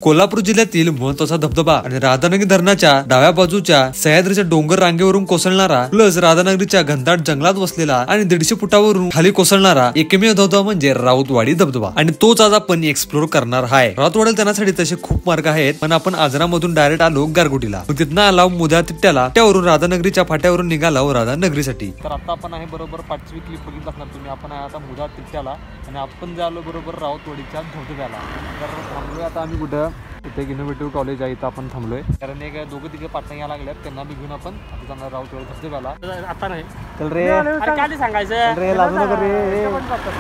कोल्हापूर जिल्ह्यातील महत्वाचा धबधबा आणि राधानगरी धरणाच्या डाव्या बाजूच्या सह्याद्रीच्या डोंगर रांगेवरून कोसळणारा प्लस राधानगरीच्या घनदाट जंगलात वसलेला आणि 150 फुटावरून खाली कोसळणारा एकमेव धबधबा म्हणजे राऊतवाडी धबधबा आणि तोच आज आपण एक्सप्लोर करणार आहे। राऊतवाडीला जाण्यासाठी तसे खूप मार्ग आहेत, पण आपण आजरामधून डायरेक्ट आलो गारगोटीला, तिथनं आला मुदा तिट्ट्याला, त्यावरून राधानगरीच्या फाट्यावरून निघाला राधानगरीसाठी। तर आता आपण आहे बरोबर 5वी क्लिप बघितलं असणार तुम्ही, आपण आहे आता मुदा तिट्ट्याला आणि आपण झालो बरोबर राऊतवाडीच्या धबधब्याला। तर थांबलोय आता आम्ही कुठं इथे एक इनोव्हेटिव्ह कॉलेज आहे, इथं आपण थांबलोय कारण एक दोघं तिघे पार्टनर यायला लागल्यात, त्यांना बी घेऊन आपण आता जाणार राऊतवाडी धबधब्याला। आता नाही चल रे काय सांगायचं रे, लाजू नको रे,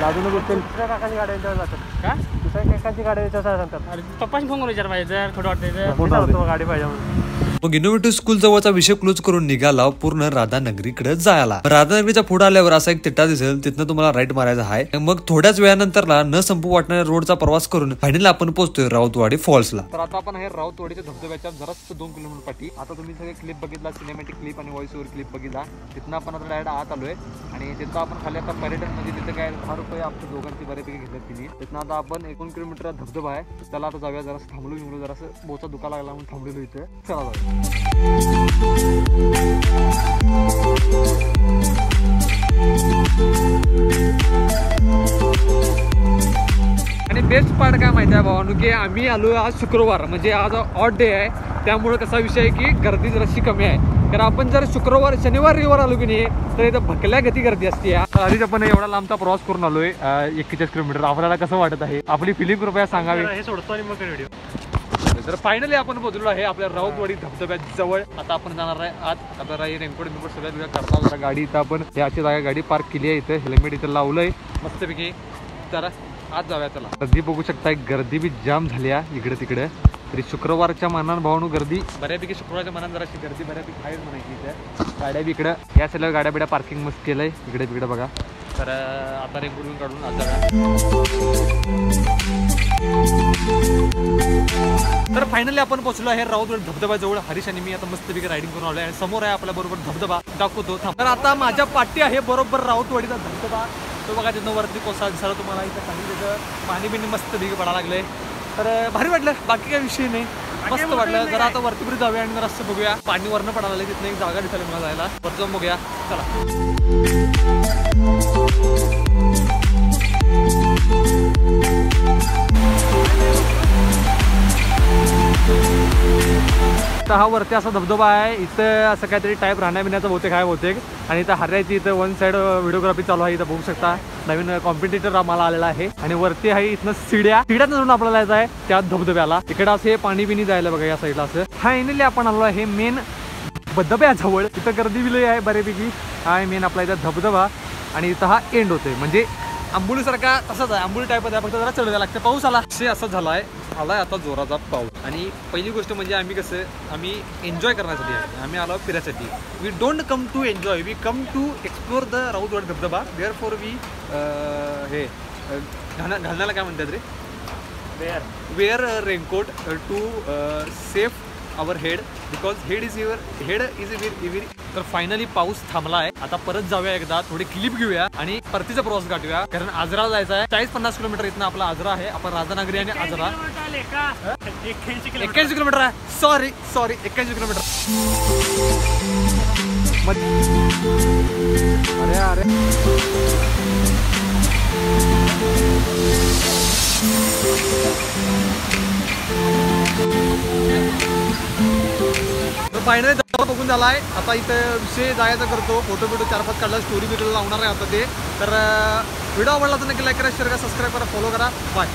लाजू नको, दुसऱ्या काकाची गाड्यांच्या जातात का, दुसऱ्या काकाची गाड्यांच्या सांगतात। अरे पप्पाशी फोन करून विचार पाहिजे, थोडं वाटतं गाडी पाहिजे म्हणून। मग इनोव्हेटिव्ह स्कूल जवळचा विषय क्लोज करून निघाला पूर्ण राधानगरीकडे जायला। राधानगरीच्या पुढे आल्यावर असा एक तिट्टा दिसेल, तिथनं तुम्हाला राईट मारायचा आहे। मग थोड्याच वेळानंतरला न संपू वाटणाऱ्या रोडचा प्रवास करून फायनली आपण पोहोचतोय राऊतवाडी फॉल्सला। तर आता आपण हे राऊतवाडीच्या धबधब्याच्या जराच 2 किलोमीटर पाठी, आता तुम्ही सगळे क्लिप बघितला, सिनेमॅटिक क्लिप आणि व्हॉइस ओव्हर क्लिप बघितला, तिथनं आपण आता डायरेक्ट आत आलोय आणि तिथं आपण खाली आता पर्यटन म्हणजे तिथे काय 10 रुपये आपल्या दोघांची बऱ्यापैकी घेतल्यात तिने। तिथनं आता आपण 1 किलोमीटर धबधबा आहे, त्याला आता जाऊया, जरासं थांबलो निघलो, जरासं बोचा दुखा लागला म्हणून थांबलेलो इथे, चला जाऊया। आणि बेस्ट पार्ट काय माहिती आहे भावानू, की आम्ही आलो आज शुक्रवार, म्हणजे आज ऑड डे आहे, त्यामुळे कसा विषय आहे की गर्दी जराशी कमी आहे। कारण आपण जर शुक्रवार शनिवार रविवार आलो की नाही तर इथं भकल्या गती गर्दी असते। आधीच आपण एवढा लांबचा प्रवास करून आलोय 41 किलोमीटर, आपल्याला कसं वाटत आहे, आपली फिलिंग कृपया सांगावी। हे सोडतो आणि मग व्हिडिओ। तर फायनली आपण पोहोचलो आहे आपल्या राऊतवाडी धबधब्यात जवळ। आता आपण जाणार आहे आत, आपल्याला रेनकोट बिनकोट सगळ्या करता जरा गाडी इथं आपण याची जागा गाडी पार्क केली आहे, इथं हेल्मेट इथं लावलंय मस्तपैकी, जरा आत जाऊया चला। गर्दी बघू शकताय, गर्दी बी जाम झाली आहे इकडे तिकडे, तरी शुक्रवारच्या मानानं भावानू गर्दी बऱ्यापैकी, शुक्रवारच्या मानानं जराशी गर्दी बऱ्यापैकी आहे म्हणायची इथे। गाड्या बी इकडं या साईडला गाड्या बिड्या पार्किंग मस्त केलंय इकडे तिकडे बघा। तर आता रेनकोट काढून आत जाऊया। तर फायनली आपण पोहोचलो आहे राऊतवाडी धबधब्याजवळ। हरीश आणि मी आता मस्तपैकी रायडिंग करून आलोय आणि समोर आहे आपल्या बरोबर धबधबा, दाखवतो। तर आता माझ्या पाठी आहे बरोबर राऊतवाडीचा धबधबा, तो बघा तिथं वरती कोसा दिसायला तुम्हाला, इथं खाली तिथं पाणी बिणी मस्त भिग पडायला लागलंय, तर भारी वाटलं, बाकी काही विषय नाही, मस्त वाटलं। जरा आता वरती पुढे जाऊया आणि रस्ते बघूया, पाणी वरनं पडायला लागलं, तिथं एक जागा दिसायला मला जायला, वरती जाऊन बघूया चला। तर हा वरती असा धबधबा आहे, इथं असं काहीतरी टाईप राहण्या बिण्याचं बहुतेक आहे बहुतेक, आणि इथं हऱ्याची इथं 1 साईड व्हिडिओग्राफी चालू आहे, इथं बघू शकता नवीन कॉम्पिटिटर आम्हाला आलेला आहे। आणि वरती आहे इथनं सीड्यात जाऊन आपल्याला जायचं आहे त्या धबधब्याला, इकडं असे पाणी बिनी जायला बघा या साईडला। असं फायनली आपण आलो आहे मेन धबधब्याजवळ, इथं गर्दी बिलय आहे बऱ्यापैकी, हा मेन आपला इथं धबधबा आणि इथं हा एंड होतोय, म्हणजे आंबोली सारखा तसाच आहे, आंबोली टाईप आहे, फक्त जरा चढायला लागतं। पाऊस आला असं झालाय, आलाय आता जोराचा पाऊस। आणि पहिली गोष्ट म्हणजे आम्ही एन्जॉय करण्यासाठी आहे, आम्ही आलो फिरायसाठी। We don't come to enjoy, we come to explore the Rautwadi धबधबा। देअर फॉर वी हे घालण्याला काय म्हणतात रे, wear raincoat to safe our head, because head is very. तर फायनली पाऊस थांबला आहे, आता परत जाऊया एकदा, थोडी क्लिप घेऊया आणि परतीचा प्रवास गाठूया, कारण आजरा जायचा आहे। 40-50 किलोमीटर इथनं आपला आजरा आहे, आपण राधानगरी आणि आजरा 81 किलोमीटर आहे, सॉरी 81 किलोमीटर। अरे तर फायनली धबधबा बघून झालाय, आता इथं विषय जायचा करतो, फोटो 4-5 काढला, स्टोरी लावणार आहे आता ते। तर व्हिडिओ आवडला तर नक्की लाईक करा, शेअर करा, सबस्क्राईब करा, फॉलो करा, बाय।